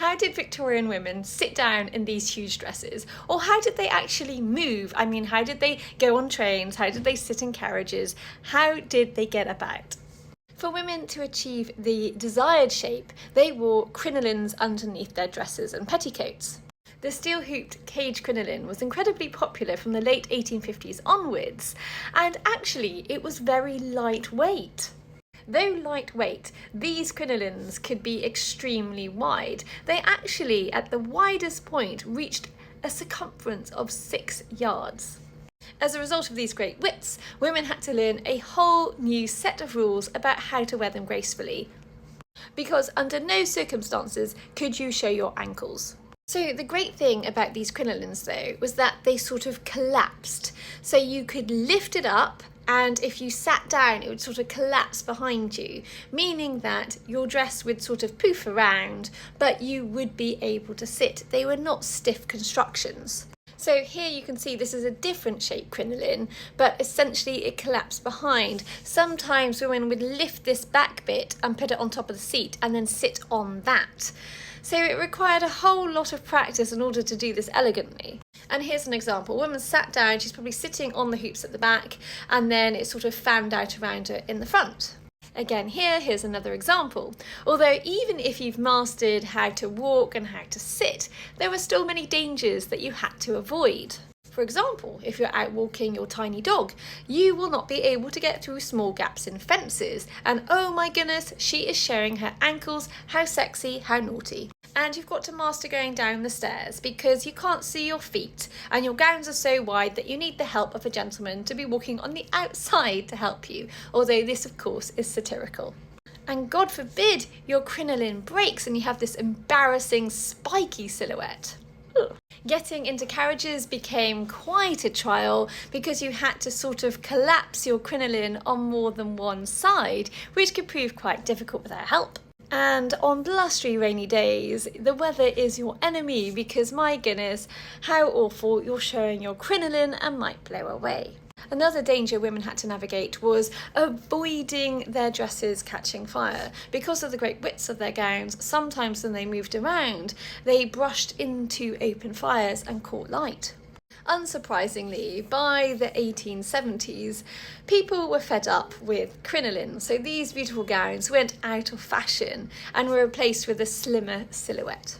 How did Victorian women sit down in these huge dresses? Or how did they actually move? I mean, how did they go on trains? How did they sit in carriages? How did they get about? For women to achieve the desired shape, they wore crinolines underneath their dresses and petticoats. The steel-hooped cage crinoline was incredibly popular from the late 1850s onwards, and actually it was very lightweight. Though lightweight, these crinolines could be extremely wide. They actually, at the widest point, reached a circumference of 6 yards. As a result of these great widths, women had to learn a whole new set of rules about how to wear them gracefully, because under no circumstances could you show your ankles. So the great thing about these crinolines though was that they sort of collapsed. So you could lift it up, and if you sat down it would sort of collapse behind you, meaning that your dress would sort of poof around, but you would be able to sit. They were not stiff constructions. So here you can see this is a different shape crinoline, but essentially it collapsed behind. Sometimes women would lift this back bit and put it on top of the seat and then sit on that. So it required a whole lot of practice in order to do this elegantly. And here's an example. A woman sat down, she's probably sitting on the hoops at the back, and then it sort of fanned out around her in the front. Again, here's another example. Although even if you've mastered how to walk and how to sit, there were still many dangers that you had to avoid. For example, if you're out walking your tiny dog, you will not be able to get through small gaps in fences. And oh my goodness, she is showing her ankles. How sexy, how naughty. And you've got to master going down the stairs because you can't see your feet and your gowns are so wide that you need the help of a gentleman to be walking on the outside to help you, although this of course is satirical. And God forbid your crinoline breaks and you have this embarrassing spiky silhouette. Ugh. Getting into carriages became quite a trial because you had to sort of collapse your crinoline on more than one side, which could prove quite difficult without help. And on blustery rainy days, the weather is your enemy because my goodness, how awful, you're showing your crinoline and might blow away. Another danger women had to navigate was avoiding their dresses catching fire. Because of the great widths of their gowns, sometimes when they moved around, they brushed into open fires and caught light. Unsurprisingly, by the 1870s, people were fed up with crinolines, so these beautiful gowns went out of fashion and were replaced with a slimmer silhouette.